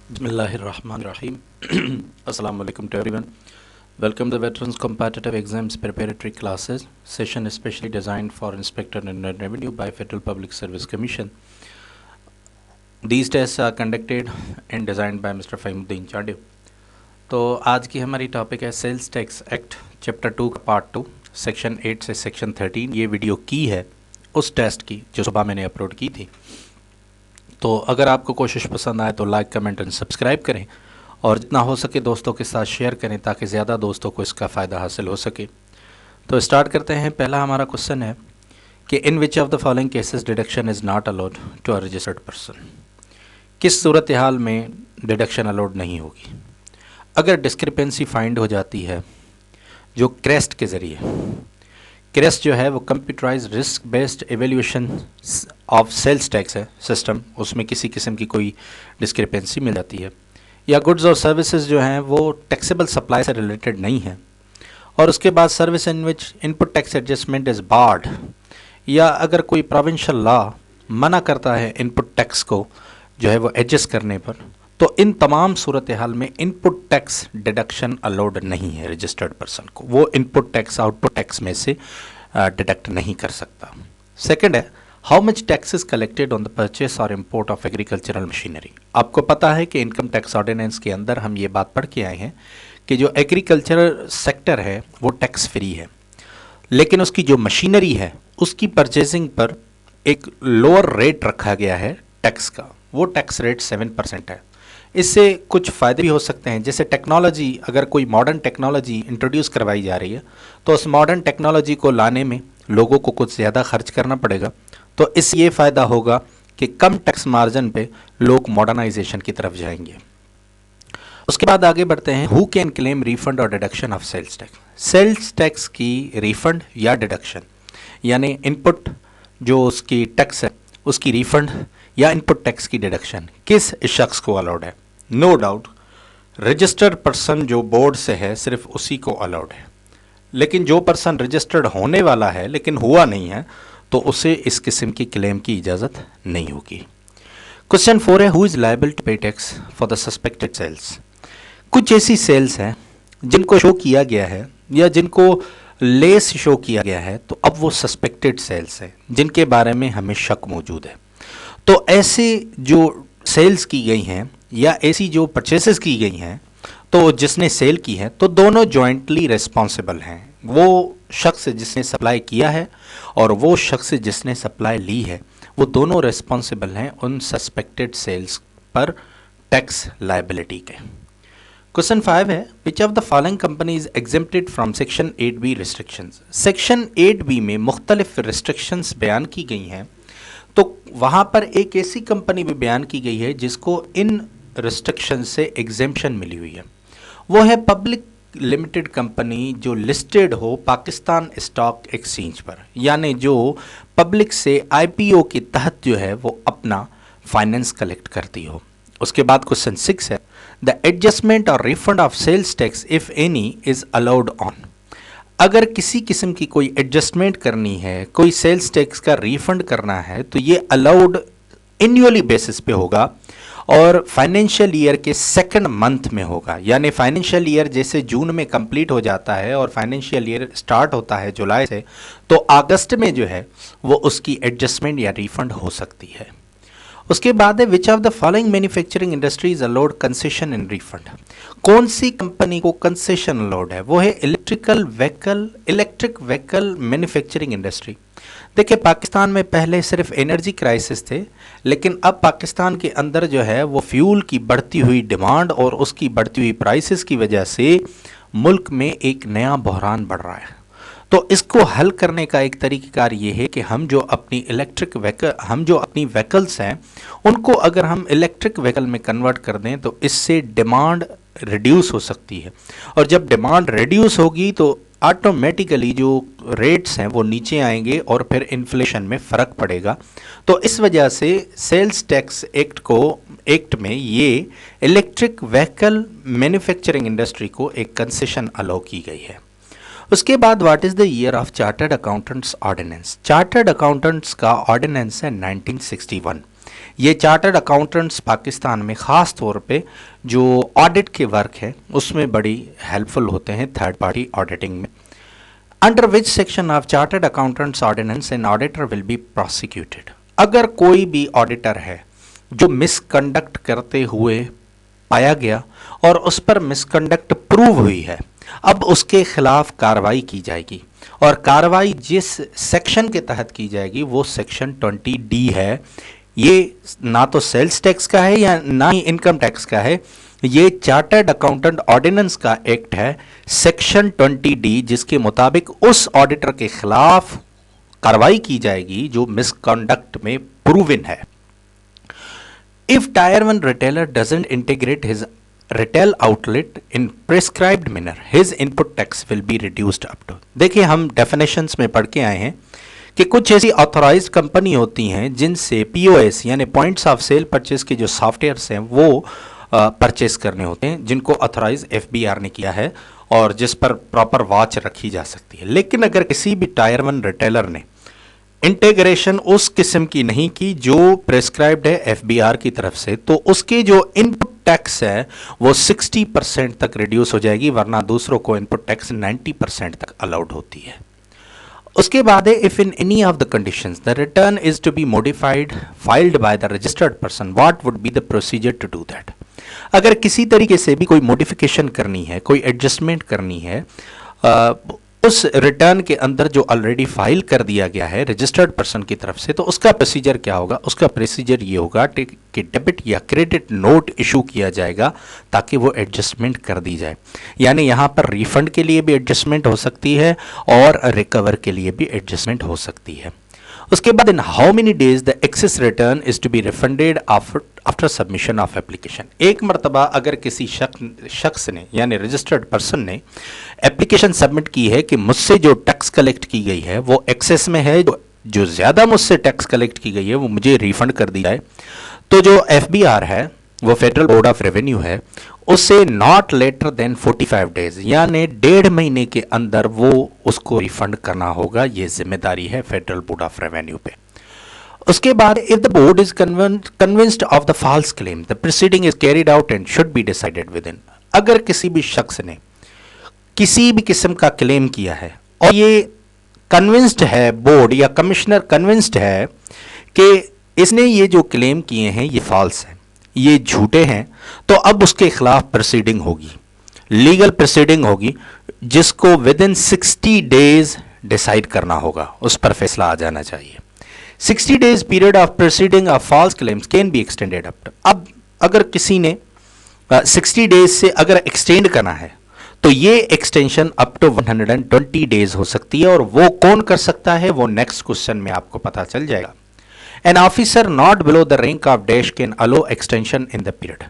Bismillahirrahmanirrahim. Assalamu alaikum to everyone. Welcome to Veterans Competitive Exams Preparatory Classes, session especially designed for Inspector and Revenue by Federal Public Service Commission. These tests are conducted and designed by Mr. Fahmuddin Chade. तो आज की हमारी topic है sales tax act chapter 2 का part 2 section 8 से section 13। ये video की है उस टेस्ट की जो सुबह मैंने अपलोड की थी। तो अगर आपको कोशिश पसंद आए तो लाइक कमेंट एंड सब्सक्राइब करें और जितना हो सके दोस्तों के साथ शेयर करें ताकि ज़्यादा दोस्तों को इसका फ़ायदा हासिल हो सके। तो स्टार्ट करते हैं। पहला हमारा क्वेश्चन है कि in which of the following cases deduction is not allowed to a registered person. किस सूरत हाल में डिडक्शन अलाउड नहीं होगी? अगर डिस्क्रिपेंसी फाइंड हो जाती है जो क्रेस्ट के ज़रिए, क्रेस्ट जो है वो computerize risk based evaluation of sales tax है सिस्टम, उसमें किसी किस्म की कोई डिस्क्रिपेंसी मिल जाती है, या गुड्स और सर्विसेज जो हैं वो टैक्सेबल सप्लाई से रिलेटेड नहीं है, और उसके बाद service in which input tax adjustment is barred, या अगर कोई प्रोविंशियल लॉ मना करता है इनपुट टैक्स को जो है वो एडजस्ट करने पर, तो इन तमाम सूरत हाल में इनपुट टैक्स डिडक्शन अलाउड नहीं है रजिस्टर्ड पर्सन को। वो इनपुट टैक्स आउटपुट टैक्स में से डिडक्ट नहीं कर सकता। सेकंड है how much tax is collected on the purchase और इम्पोर्ट ऑफ एग्रीकल्चरल मशीनरी। आपको पता है कि इनकम टैक्स ऑर्डिनेंस के अंदर हम ये बात पढ़ के आए हैं कि जो एग्रीकल्चरल सेक्टर है वो टैक्स फ्री है, लेकिन उसकी जो मशीनरी है उसकी परचेजिंग पर एक लोअर रेट रखा गया है टैक्स का। वो टैक्स रेट 7% है। इससे कुछ फ़ायदे भी हो सकते हैं, जैसे टेक्नोलॉजी, अगर कोई मॉडर्न टेक्नोलॉजी इंट्रोड्यूस करवाई जा रही है तो उस मॉडर्न टेक्नोलॉजी को लाने में लोगों को कुछ ज़्यादा खर्च करना पड़ेगा, तो इससे ये फ़ायदा होगा कि कम टैक्स मार्जिन पे लोग मॉडर्नाइजेशन की तरफ जाएंगे। उसके बाद आगे बढ़ते हैं। हु कैन क्लेम रिफंड और deduction of sales tax. Sales tax की रिफंड या डिडक्शन, यानी इनपुट जो उसकी टैक्स है उसकी रिफंड या इनपुट टैक्स की डिडक्शन किस शख्स को अलाउड है? नो डाउट रजिस्टर्ड पर्सन जो बोर्ड से है सिर्फ उसी को अलाउड है, लेकिन जो पर्सन रजिस्टर्ड होने वाला है लेकिन हुआ नहीं है तो उसे इस किस्म की क्लेम की इजाज़त नहीं होगी। क्वेश्चन 4 है who is liable to pay tax for the suspected sales. कुछ ऐसी सेल्स हैं जिनको शो किया गया है या जिनको लेस शो किया गया है, तो अब वो सस्पेक्टेड सेल्स हैं जिनके बारे में हमें शक मौजूद है। तो ऐसे जो सेल्स की गई हैं या ऐसी जो परचेसेस की गई हैं, तो जिसने सेल की है तो दोनों जॉइंटली रिस्पॉन्सिबल हैं। वो शख्स जिसने सप्लाई किया है और वो शख्स जिसने सप्लाई ली है, वो दोनों रिस्पॉन्सिबल हैं उन सस्पेक्टेड सेल्स पर टैक्स लायबिलिटी के। क्वेश्चन 5 है विच of the following company is exempted from section 8B restrictions. Section 8B में मुख्तलिफ रिस्ट्रिक्शंस बयान की गई हैं, तो वहाँ पर एक ऐसी कंपनी भी बयान की गई है जिसको इन रिस्ट्रिक्शन से एग्जेम्पशन मिली हुई है। वो है पब्लिक लिमिटेड कंपनी जो लिस्टेड हो पाकिस्तान स्टॉक एक्सचेंज पर, यानी जो पब्लिक से IPO के तहत जो है वो अपना फाइनेंस कलेक्ट करती हो। उसके बाद क्वेश्चन 6 है द एडजस्टमेंट और refund of sales tax if any is allowed on. अगर किसी किस्म की कोई एडजस्टमेंट करनी है, कोई सेल्स टैक्स का रिफंड करना है, तो ये अलाउड एनुअली बेसिस पे होगा और फाइनेंशियल ईयर के सेकंड मंथ में होगा। यानी फाइनेंशियल ईयर जैसे जून में कंप्लीट हो जाता है और फाइनेंशियल ईयर स्टार्ट होता है जुलाई से, तो अगस्त में जो है वो उसकी एडजस्टमेंट या रिफंड हो सकती है। उसके बाद है विच of the following manufacturing industries allowed concession in refund. कौन सी कंपनी को कंसेशन अलाउड है? वो है इलेक्ट्रिक व्हीकल मैन्युफैक्चरिंग इंडस्ट्री। देखिए पाकिस्तान में पहले सिर्फ एनर्जी क्राइसिस थे, लेकिन अब पाकिस्तान के अंदर जो है वो फ्यूल की बढ़ती हुई डिमांड और उसकी बढ़ती हुई प्राइसेस की वजह से मुल्क में एक नया बहरान बढ़ रहा है। तो इसको हल करने का एक तरीक़ाकार ये है कि हम जो अपनी व्हीकल्स हैं उनको अगर हम इलेक्ट्रिक व्हीकल में कन्वर्ट कर दें तो इससे डिमांड रिड्यूस हो सकती है, और जब डिमांड रिड्यूस होगी तो ऑटोमेटिकली जो रेट्स हैं वो नीचे आएंगे और फिर इन्फ्लेशन में फ़र्क पड़ेगा। तो इस वजह से सेल्स टैक्स एक्ट में ये इलेक्ट्रिक व्हीकल मैन्युफैक्चरिंग इंडस्ट्री को एक कंसेशन अलाउ की गई है। उसके बाद what is the year of chartered accountants ordinance. Chartered accountants का ऑर्डिनेंस है 1961। ये चार्टर्ड अकाउंटेंट्स पाकिस्तान में ख़ास तौर पे जो ऑडिट के वर्क है उसमें बड़ी हेल्पफुल होते हैं थर्ड पार्टी ऑडिटिंग में। Under which section of chartered accountants ordinance an auditor will be prosecuted. अगर कोई भी ऑडिटर है जो मिसकंडक्ट करते हुए पाया गया और उस पर मिसकंडक्ट प्रूव हुई है, अब उसके खिलाफ कार्रवाई की जाएगी और कार्रवाई जिस सेक्शन के तहत की जाएगी वो सेक्शन 20D है। ये ना तो सेल्स टैक्स का है या ना ही इनकम टैक्स का है, ये चार्टर्ड अकाउंटेंट ऑर्डिनेंस का एक्ट है सेक्शन 20D, जिसके मुताबिक उस ऑडिटर के खिलाफ कार्रवाई की जाएगी जो मिसकंडक्ट में प्रूवन है। If Tier 1 retailer doesn't integrate his retail outlet in prescribed manner, his input tax will be reduced up to। देखिए, हम definitions में पढ़ के आए हैं कि कुछ ऐसी ऑथोराइज्ड कंपनी होती हैं जिनसे POS यानी पॉइंट्स ऑफ सेल परचेज के जो सॉफ्टवेयर्स हैं वो परचेज करने होते हैं, जिनको ऑथोराइज FBR ने किया है और जिस पर प्रॉपर वॉच रखी जा सकती है। लेकिन अगर किसी भी Tier 1 रिटेलर ने इंटीग्रेशन उस किस्म की नहीं की जो प्रेस्क्राइब्ड है FBR की तरफ से, तो उसके जो इनपुट टैक्स है वो 60% तक रिड्यूस हो जाएगी, वरना दूसरों को इनपुट टैक्स 90% तक अलाउड होती है। उसके बाद है if in any of the conditions the return is to be modified filed by the registered person, what would be the procedure to do that. अगर किसी तरीके से भी कोई मॉडिफिकेशन करनी है, कोई एडजस्टमेंट करनी है उस रिटर्न के अंदर जो ऑलरेडी फाइल कर दिया गया है रजिस्टर्ड पर्सन की तरफ से, तो उसका प्रोसीजर क्या होगा? उसका प्रोसीजर ये होगा कि डेबिट या क्रेडिट नोट इशू किया जाएगा ताकि वो एडजस्टमेंट कर दी जाए। यानी यहाँ पर रिफंड के लिए भी एडजस्टमेंट हो सकती है और रिकवर के लिए भी एडजस्टमेंट हो सकती है। उसके बाद in how many days the excess return is to be refunded after submission of application. एक मरतबा अगर किसी शख्स ने यानी रजिस्टर्ड पर्सन ने एप्लीकेशन सबमिट की है कि मुझसे जो टैक्स कलेक्ट की गई है वो एक्सेस में है, जो ज़्यादा मुझसे टैक्स कलेक्ट की गई है वो मुझे रिफंड कर दी जाए, तो जो FBR है वो फेडरल बोर्ड ऑफ रेवेन्यू है, उससे नॉट लेटर देन 45 डेज यानी 1.5 महीने के अंदर वो उसको रिफंड करना होगा। ये जिम्मेदारी है फेडरल बोर्ड ऑफ रेवेन्यू पे। उसके बाद if the board is convinced of the false claim the proceeding is carried out and should be decided within. अगर किसी भी शख्स ने किसी भी किस्म का क्लेम किया है और ये कन्विंस्ड है, बोर्ड या कमिश्नर कन्विंस्ड है कि इसने ये जो क्लेम किए हैं ये फॉल्स है, ये झूठे हैं, तो अब उसके खिलाफ प्रोसीडिंग होगी, लीगल प्रोसीडिंग होगी, जिसको विद इन 60 डेज डिसाइड करना होगा, उस पर फैसला आ जाना चाहिए। 60 days period of proceeding of false claims can be extended up to. अब अगर किसी ने 60 डेज से अगर एक्सटेंड करना है तो ये एक्सटेंशन अप टू 120 डेज हो सकती है, और वो कौन कर सकता है वो नेक्स्ट क्वेश्चन में आपको पता चल जाएगा। An officer not below the rank of dash can allow extension in the period।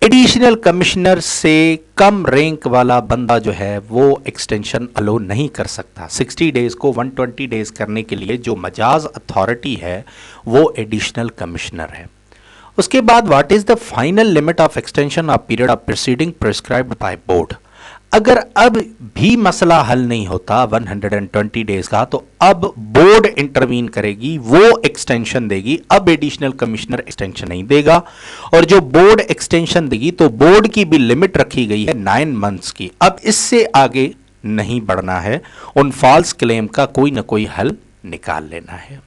Additional commissioner से कम रैंक वाला बंदा जो है वो एक्सटेंशन अलो नहीं कर सकता। 60 डेज को 120 डेज करने के लिए जो मजाज अथॉरिटी है वो एडिशनल कमिश्नर है। उसके बाद what is the final limit of extension of period of proceeding prescribed by board. अगर अब भी मसला हल नहीं होता 120 डेज का, तो अब बोर्ड इंटरवीन करेगी, वो एक्सटेंशन देगी। अब एडिशनल कमिश्नर एक्सटेंशन नहीं देगा, और जो बोर्ड एक्सटेंशन देगी तो बोर्ड की भी लिमिट रखी गई है 9 मंथ्स की। अब इससे आगे नहीं बढ़ना है, उन फॉल्स क्लेम का कोई ना कोई हल निकाल लेना है।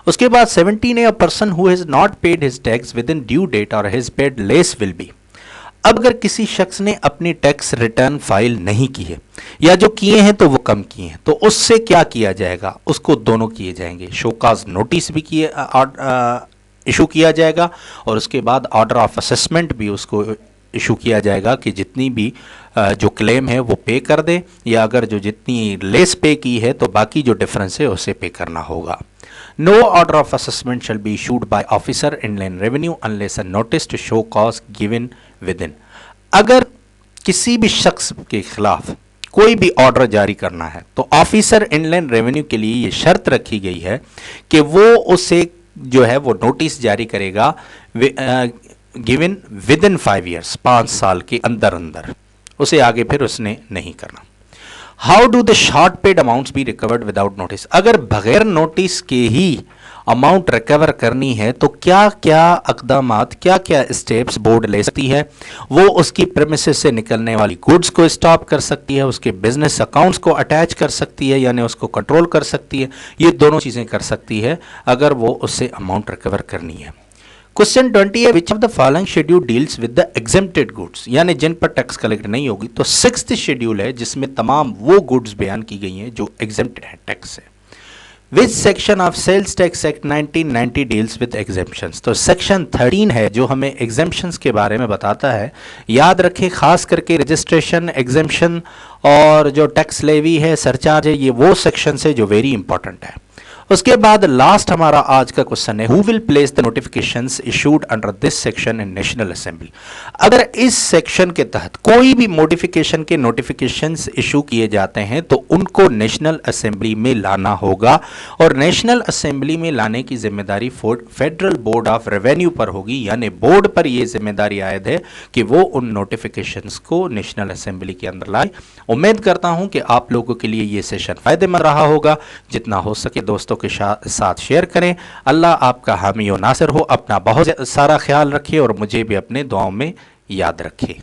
उसके बाद 17 a person who has not paid his tax within due date और has paid less will be. अब अगर किसी शख्स ने अपनी टैक्स रिटर्न फाइल नहीं की है या जो किए हैं तो वो कम किए हैं, तो उससे क्या किया जाएगा? उसको दोनों किए जाएंगे, शोकाज नोटिस भी किए इशू किया जाएगा, और उसके बाद ऑर्डर ऑफ असेसमेंट भी उसको इशू किया जाएगा कि जितनी भी जो क्लेम है वो पे कर दे, या अगर जो जितनी लेस पे की है तो बाकी जो डिफरेंस है उसे पे करना होगा। No order of assessment shall be issued by officer inland revenue unless a notice to show cause given within। अगर किसी भी शख्स के खिलाफ कोई भी ऑर्डर जारी करना है तो ऑफिसर इनलैंड रेवेन्यू के लिए ये शर्त रखी गई है कि वो उसे जो है वो नोटिस जारी करेगा गिवन विद इन 5 years, 5 साल के अंदर अंदर, उसे आगे फिर उसने नहीं करना। How do the short paid amounts be recovered without notice. अगर बगैर नोटिस के ही अमाउंट रिकवर करनी है तो क्या क्या अकदामात, क्या क्या स्टेप्स बोर्ड ले सकती है। वो उसकी प्रेमिसेस से निकलने वाली गुड्स को स्टॉप कर सकती है, उसके बिजनेस अकाउंट्स को अटैच कर सकती है, यानी उसको कंट्रोल कर सकती है। ये दोनों चीज़ें कर सकती है अगर वो उससे अमाउंट रिकवर करनी है। क्वेश्चन 20 है, विच of the following schedule deals with the exempted goods, यानी जिन पर टैक्स कलेक्ट नहीं होगी। तो 6th शेड्यूल है जिसमें तमाम वो गुड्स बयान की गई हैं जो एग्जेम्प्टेड है टैक्स से। Which section of sales tax act 1990 deals with exemptions. तो सेक्शन 13 है जो हमें एग्जेम्पशंस के बारे में बताता है। याद रखें, खास करके रजिस्ट्रेशन, एग्जेम्पशन और जो टैक्स लेवी है, सरचार्ज है, ये वो सेक्शन है जो वेरी इंपॉर्टेंट है। उसके बाद लास्ट हमारा आज का क्वेश्चन है, who will place the notifications issued under this section in national assembly. अगर इस सेक्शन के तहत कोई भी मॉडिफिकेशन के नोटिफिकेशंस इशू किए जाते हैं तो उनको नेशनल असेंबली में लाना होगा, और नेशनल असेंबली में लाने की जिम्मेदारी फेडरल बोर्ड ऑफ रेवेन्यू पर होगी, यानी बोर्ड पर यह जिम्मेदारी आयद है कि वो उन नोटिफिकेशंस को नेशनल असेंबली के अंदर लाए। उम्मीद करता हूं कि आप लोगों के लिए यह सेशन फायदेमंद रहा होगा। जितना हो सके दोस्तों के साथ शेयर करें। अल्लाह आपका हामी और नासिर हो। अपना बहुत सारा ख्याल रखिए और मुझे भी अपने दुआओं में याद रखिए।